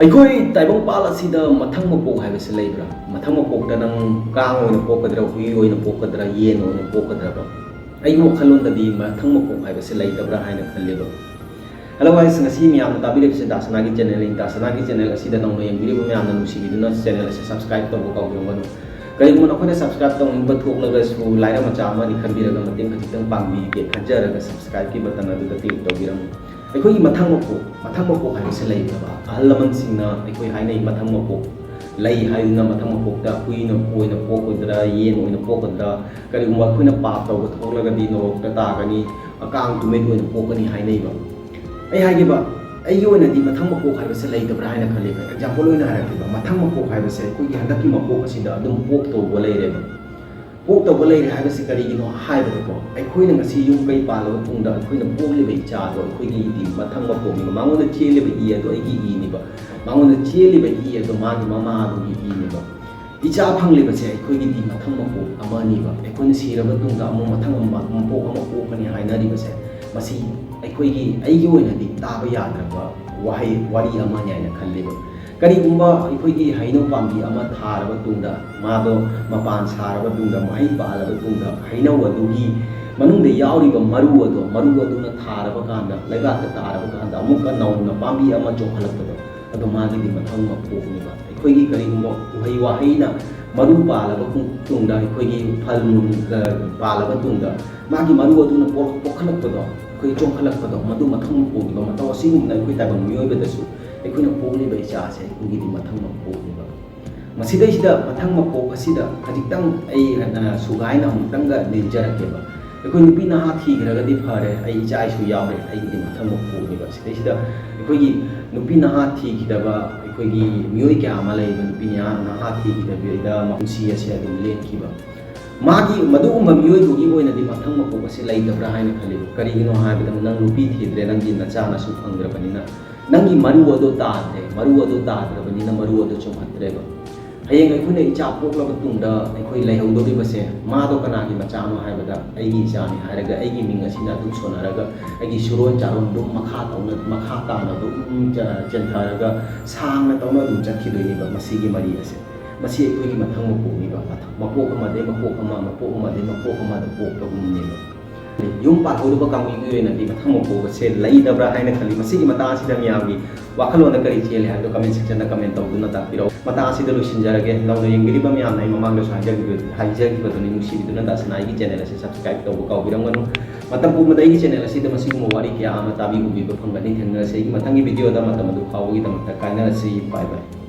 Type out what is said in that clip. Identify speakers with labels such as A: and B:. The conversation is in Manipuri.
A: ꯑꯩꯈꯣꯏ ꯇꯥꯏꯕꯪꯄꯥꯜ ꯑꯁꯤꯗ ꯃꯊꯪ ꯃꯄꯣꯛ ꯍꯥꯏꯕꯁꯤ ꯂꯩꯕ꯭ꯔꯥ? ꯃꯊꯪ ꯃꯄꯣꯛꯇ ꯅꯪ ꯀꯥꯡ ꯑꯣꯏꯅ ꯄꯣꯛꯀꯗ꯭ꯔꯥ, ꯍꯨꯏ ꯑꯣꯏꯅ ꯄꯣꯛꯀꯗ꯭ꯔꯥ, ꯌꯦꯟ ꯑꯣꯏꯅ ꯄꯣꯛꯀꯗ꯭ꯔꯥ? ꯑꯩꯒꯤ ꯋꯥꯈꯜꯂꯣꯟꯗꯗꯤ ꯃꯊꯪ ꯃꯄꯣꯛ ꯍꯥꯏꯕꯁꯤ ꯂꯩꯇꯕ꯭ꯔꯥ ꯍꯥꯏꯅ ꯈꯜꯂꯦꯕ. ꯍꯦꯜꯂꯣ ꯒꯥꯏꯁ, ꯉꯁꯤ ꯃꯌꯥꯝꯅ ꯇꯥꯕꯤꯔꯤꯕꯁꯤ ꯗꯥꯁꯅꯥꯒꯤ ꯆꯦꯅꯦꯜꯅꯤ. ꯗꯥꯁꯅꯥꯒꯤ ꯆꯦꯅꯦꯜ ꯑꯁꯤꯗ ꯅꯧꯅ ꯌꯦꯡꯕꯤꯔꯤꯕ ꯃꯌꯥꯝꯅ ꯅꯨꯡꯁꯤꯕꯤꯗꯨꯅ ꯆꯦꯅꯦꯜ ꯑꯁꯤ ꯁꯕꯁꯀ꯭ꯔꯥꯏꯕ ꯇꯧꯕ ꯀꯥꯎꯕꯤꯔꯝꯒꯅꯨ. ꯀꯔꯤꯒꯨꯝꯕ ꯅꯈꯣꯏꯅ ꯁꯕꯁꯀ꯭ꯔꯥꯏꯕ ꯇꯧꯅꯤꯡꯕ ꯊꯣꯛꯂꯒꯁꯨ ꯂꯥꯏꯔ ꯃꯆꯥ ꯑꯃꯅꯤ ꯈꯟꯕꯤꯔꯒ ꯃꯇꯦꯡ ꯈꯖꯤꯛꯇꯪ ꯄꯥꯡꯕꯤꯒꯦ ꯈꯟꯖꯔꯒ ꯁꯕꯁꯀ꯭ꯔꯥꯏꯕꯀꯤ ꯕꯇꯟ ꯑꯗꯨꯗ ꯀ꯭ꯂꯤꯛ ꯇꯧꯕꯤꯔꯝꯃꯨ. ꯑꯩꯈꯣꯏꯒꯤ ꯃꯊꯪ ꯃꯄꯣꯛ ꯍꯥꯏꯕꯁꯤ ꯂꯩꯇꯕ. ꯑꯍꯜ ꯂꯃꯟꯁꯤꯡꯅ ꯑꯩꯈꯣꯏ ꯍꯥꯏꯅꯩ ꯃꯊꯪ ꯃꯄꯣꯛ ꯂꯩ ꯍꯥꯏꯗꯨꯅ ꯃꯊꯪ ꯃꯄꯣꯛꯇ ꯍꯨꯏꯅ ꯑꯣꯏꯅ ꯄꯣꯛꯀꯗ꯭ꯔꯥ, ꯌꯦꯟ ꯑꯣꯏꯅ ꯄꯣꯛꯀꯗ꯭ꯔꯥ, ꯀꯔꯤꯒꯨꯝꯕ ꯑꯩꯈꯣꯏꯅ ꯄꯥꯞ ꯇꯧꯕ ꯊꯣꯛꯂꯒꯗꯤ ꯅꯣꯔꯣꯛꯇ ꯇꯥꯒꯅꯤ, ꯀꯥꯡ ꯇꯨꯃꯤꯠ ꯑꯣꯏꯅ ꯄꯣꯛꯀꯅꯤ ꯍꯥꯏꯅꯩꯕ. ꯑꯩ ꯍꯥꯏꯒꯦꯕ, ꯑꯩꯒꯤ ꯑꯣꯏꯅꯗꯤ ꯃꯊꯪ ꯃꯄꯣꯛ ꯍꯥꯏꯕꯁꯤ ꯂꯩꯇꯕ꯭ꯔꯥ ꯍꯥꯏꯅ ꯈꯜꯂꯦꯕ. ꯑꯦꯛꯖꯥꯝꯄꯜ ꯑꯣꯏꯅ ꯍꯥꯏꯔꯛꯀꯦꯕ. ꯃꯊꯪ ꯃꯄꯣꯛ ꯍꯥꯏꯕꯁꯦ ꯑꯩꯈꯣꯏꯒꯤ ꯍꯟꯗꯛꯀꯤ ꯃꯄꯣꯛ ꯑꯁꯤꯗ ꯑꯗꯨꯝ ꯄꯣꯛ ꯇꯧꯕ ꯂꯩꯔꯦꯕ. ꯄꯣꯛ ꯇꯧꯕ ꯂꯩꯔꯦ ꯍꯥꯏꯕꯁꯤ ꯀꯔꯤꯒꯤꯅꯣ ꯍꯥꯏꯕꯗꯀꯣ, ꯑꯩꯈꯣꯏꯅ ꯉꯁꯤ ꯌꯨꯝ ꯀꯩ ꯄꯥꯜꯂꯕ ꯃꯇꯨꯡꯗ ꯑꯩꯈꯣꯏꯅ ꯄꯣꯛꯂꯤꯕ ꯏꯆꯥꯗꯣ ꯑꯩꯈꯣꯏꯒꯤ ꯃꯊꯪ ꯃꯄꯣꯛꯅꯤꯕ. ꯃꯉꯣꯟꯗ ꯆꯦꯜꯂꯤꯕ ꯏ ꯑꯗꯣ ꯑꯩꯒꯤ ꯏꯅꯤꯕ. ꯃꯉꯣꯟꯗ ꯆꯦꯜꯂꯤꯕ ꯏ ꯑꯗꯣ ꯃꯥꯒꯤ ꯃꯃꯥꯗꯨꯒꯤ ꯏꯅꯤꯕ. ꯏꯆꯥ ꯐꯪꯂꯤꯕꯁꯦ ꯑꯩꯈꯣꯏꯒꯤꯗꯤ ꯃꯊꯪ ꯃꯄꯣꯛ ꯑꯃꯅꯤꯕ. ꯑꯩꯈꯣꯏꯅ ꯁꯤꯔꯕ ꯃꯇꯨꯡꯗ ꯑꯃꯨꯛ ꯃꯊꯪ ꯃꯄꯣꯛ ꯑꯃ ꯄꯣꯛꯀꯅꯤ ꯍꯥꯏꯅꯔꯤꯕꯁꯦ, ꯃꯁꯤ ꯑꯩꯒꯤ ꯑꯣꯏꯅꯗꯤ ꯇꯥꯕ ꯌꯥꯗ꯭ꯔꯕ ꯋꯥꯔꯤ ꯑꯃꯅꯤ ꯍꯥꯏꯅ ꯈꯜꯂꯦꯕ. ꯀꯔꯤꯒꯨꯝꯕ ꯑꯩꯈꯣꯏꯒꯤ ꯍꯩꯅꯧ ꯄꯥꯝꯕꯤ ꯑꯃ ꯊꯥꯔꯕ ꯇꯨꯡꯗ ꯃꯥꯗꯣ ꯃꯄꯥꯟ ꯁꯥꯔꯕ ꯇꯨꯡꯗ ꯃꯍꯩ ꯄꯥꯜꯂꯕ ꯇꯨꯡꯗ ꯍꯩꯅꯧ ꯑꯗꯨꯒꯤ ꯃꯅꯨꯡꯗ ꯌꯥꯎꯔꯤꯕ ꯃꯔꯨ ꯑꯗꯨꯅ ꯊꯥꯔꯕ ꯀꯥꯟꯗ, ꯂꯩꯕꯥꯛꯇ ꯇꯥꯔꯕ ꯀꯥꯟꯗ ꯑꯃꯨꯛꯀ ꯅꯧꯅ ꯄꯥꯝꯕꯤ ꯑꯃ ꯆꯣꯡꯈꯠꯂꯛꯄꯗꯣ, ꯑꯗꯣ ꯃꯥꯒꯤꯗꯤ ꯃꯊꯪ ꯃꯄꯣꯛꯅꯦꯕ. ꯑꯩꯈꯣꯏꯒꯤ ꯀꯔꯤꯒꯨꯝꯕ ꯎꯍꯩ ꯋꯥꯍꯩꯅ ꯃꯔꯨ ꯄꯥꯜꯂꯕ ꯇꯨꯡꯗ, ꯑꯩꯈꯣꯏꯒꯤ ꯐꯜ ꯄꯥꯜꯂꯕ ꯇꯨꯡꯗ ꯃꯥꯒꯤ ꯃꯔꯨ ꯑꯗꯨꯅ ꯄꯣꯛꯈꯠꯂꯛꯄꯗꯣ, ꯑꯩꯈꯣꯏ ꯆꯣꯡꯈꯠꯂꯛꯄꯗꯣ, ꯃꯗꯨ ꯃꯊꯪ ꯃꯄꯣꯛꯅꯦꯕ. ꯃꯇꯧ ꯑꯁꯤꯒꯨꯝꯅ ꯑꯩꯈꯣꯏ ꯇꯥꯏꯕꯪ ꯃꯤꯑꯣꯏꯕꯗꯁꯨ ꯑꯩꯈꯣꯏꯅ ꯄꯣꯛꯂꯤꯕ ꯏꯆꯥꯁꯦ ꯑꯩꯈꯣꯏꯒꯤꯗꯤ ꯃꯊꯪ ꯃꯄꯣꯛꯅꯦꯕ. ꯃꯁꯤꯗꯩꯁꯤꯗ ꯃꯊꯪ ꯃꯄꯣꯛ ꯑꯁꯤꯗ ꯈꯖꯤꯛꯇꯪ ꯑꯩ ꯁꯨꯒꯥꯏꯅ ꯑꯃꯨꯛꯇꯪꯒ ꯂꯤꯡꯖꯔꯛꯀꯦꯕ. ꯑꯩꯈꯣই ꯅꯨꯄꯤ ꯅꯍꯥ ꯊꯤꯈ꯭ꯔꯒꯗꯤ ꯐꯔꯦ, ꯑꯩ ꯏꯆꯥ ꯏꯁꯨ ꯌꯥꯎꯔꯦ, ꯑꯩꯒꯤꯗꯤ ꯃꯊꯪ ꯃꯄꯣꯛꯅꯦꯕ. ꯁꯤꯗꯩꯁꯤꯗ ꯑꯩꯈꯣꯏꯒꯤ ꯅꯨꯄꯤ ꯅꯍꯥ ꯊꯤꯈꯤꯗꯕ ꯑꯩꯈꯣꯏꯒꯤ ꯃꯤꯑꯣꯏ ꯀꯌꯥ ꯑꯃ ꯂꯩꯕ. ꯅꯨꯄꯤ ꯅꯍꯥ ꯊꯤꯈꯤꯗꯕꯤꯗ ꯄꯨꯟꯁꯤ ꯑꯁꯤ ꯑꯗꯨꯝ ꯂꯦꯟꯈꯤꯕ. ꯃꯗꯨꯒꯨꯝꯕ ꯃꯤꯑꯣꯏꯗꯨꯒꯤ ꯑꯣꯏꯅꯗꯤ ꯃꯊꯪ ꯃꯄꯣꯛ ꯑꯁꯤ ꯂꯩꯇꯕ꯭ꯔꯥ ꯍꯥꯏꯅ ꯈꯜꯂꯤꯕ. ꯀꯔꯤꯒꯤꯅꯣ ꯍꯥꯏꯕꯗ, ꯅꯪ ꯅꯨꯄꯤ ꯊꯤꯗ꯭ꯔꯦ, ꯅꯪꯒꯤ ꯅꯆꯥ ꯅꯁꯨ ꯐꯪꯗ꯭ꯔꯕꯅꯤꯅ, ꯅꯪꯒꯤ ꯃꯔꯨ ꯑꯗꯨ ꯇꯥꯗ꯭ꯔꯦ. ꯃꯔꯨ ꯑꯗꯨ ꯇꯥꯗ꯭ꯔꯕꯅꯤꯅ ꯃꯔꯨ ꯑꯗꯨ ꯆꯣꯡꯈꯠꯇ꯭ꯔꯦꯕ. ꯍꯌꯦꯡ ꯑꯩꯈꯣꯏꯅ ꯏꯆꯥ ꯄꯣꯛꯂꯕ ꯇꯨꯡꯗ ꯑꯩꯈꯣꯏ ꯂꯩꯍꯧꯗꯧꯔꯤꯕꯁꯦ, ꯃꯥꯗꯣ ꯀꯅꯥꯒꯤ ꯃꯆꯥꯅꯣ ꯍꯥꯏꯕꯗ ꯑꯩꯒꯤ ꯏꯆꯥꯅꯤ ꯍꯥꯏꯔꯒ ꯑꯩꯒꯤ ꯃꯤꯡ ꯑꯁꯤꯅ ꯑꯗꯨꯝ ꯁꯣꯟꯅꯔꯒ ꯑꯩꯒꯤ ꯁꯨꯔꯣꯟ ꯆꯥꯔꯣꯟ ꯑꯗꯨꯝ ꯃꯈꯥ ꯇꯥꯅ ꯑꯗꯨꯝ ꯆꯦꯟꯊꯔꯒ ꯁꯥꯡꯅ ꯇꯧꯅ ꯑꯗꯨꯝ ꯆꯠꯈꯤꯗꯣꯏꯅꯦꯕ. ꯃꯁꯤꯒꯤ ꯃꯔꯤ ꯑꯁꯦ, ꯃꯁꯤ ꯑꯩꯈꯣꯏꯒꯤ ꯃꯊꯪ ꯃꯄꯣꯛꯅꯤꯕ. ꯃꯄꯣꯛ ꯑꯃꯗꯒꯤ ꯃꯄꯣꯛ ꯑꯃ, ꯃꯄꯣꯛ ꯑꯃꯗꯒꯤ ꯃꯄꯣꯛ ꯑꯃꯗ ꯄꯣꯛꯄꯒꯨꯝꯅꯦꯕ. ꯌꯨꯝ ꯄꯥꯜꯍꯧꯔꯤꯕ ꯀꯥꯡꯕꯨꯒꯤ ꯑꯣꯏꯅꯗꯤ ꯃꯊꯪ ꯃꯄꯣꯛ ꯑꯁꯦ ꯂꯩꯇꯕ꯭ꯔꯥ ꯍꯥꯏꯅ ꯈꯜꯂꯤ. ꯃꯁꯤꯒꯤ ꯃꯇꯥꯡ ꯑꯁꯤꯗ ꯃꯤꯌꯥꯝꯒꯤ ꯋꯥꯈꯜꯂꯣꯟꯗ ꯀꯔꯤ ꯆꯦꯜꯂꯤ ꯍꯥꯏꯕꯗꯣ ꯀꯃꯦꯟ ꯁꯦꯛꯁꯟꯗ ꯀꯃꯦꯟ ꯇꯧꯗꯨꯅ ꯇꯥꯛꯄꯤꯔꯛꯎ. ꯃꯇꯥꯡ ꯑꯁꯤꯗ ꯂꯣꯏꯁꯤꯟꯖꯔꯒꯦ. ꯅꯧꯅ ꯌꯦꯡꯕꯤꯔꯤꯕ ꯃꯌꯥꯝꯅ ꯑꯩ ꯃꯃꯥꯡꯗꯁꯨ ꯍꯥꯏꯖꯈꯤꯕꯗꯨꯅꯤ, ꯅꯨꯡꯁꯤꯕꯤꯗꯨꯅ ꯗꯥꯁꯅꯥꯒꯤ ꯆꯦꯅꯦꯜ ꯑꯁꯤ ꯁꯕꯁꯀ꯭ꯔꯥꯏꯕ ꯇꯧꯕ ꯀꯥꯎꯕꯤꯔꯝꯒꯅꯨ. ꯃꯇꯝ ꯄꯨꯝꯕꯗ ꯑꯩꯒꯤ ꯆꯦꯅꯦꯜ ꯑꯁꯤꯗ ꯃꯁꯤꯒꯨꯝꯕ ꯋꯥꯔꯤ ꯀꯌꯥ ꯑꯃ ꯎꯕꯤꯕ ꯐꯪꯒꯅꯤ. ꯊꯦꯡꯅꯔꯁꯤ ꯑꯩꯒꯤ ꯃꯊꯪꯒꯤ ꯚꯤꯗꯤꯑꯣꯗ. ꯃꯇꯝ ꯑꯗꯨ ꯐꯥꯎꯕꯒꯤꯗꯃꯛꯇ ꯀꯥꯏꯅꯔꯁꯤ. ꯕꯥꯏ ꯕꯥꯏ.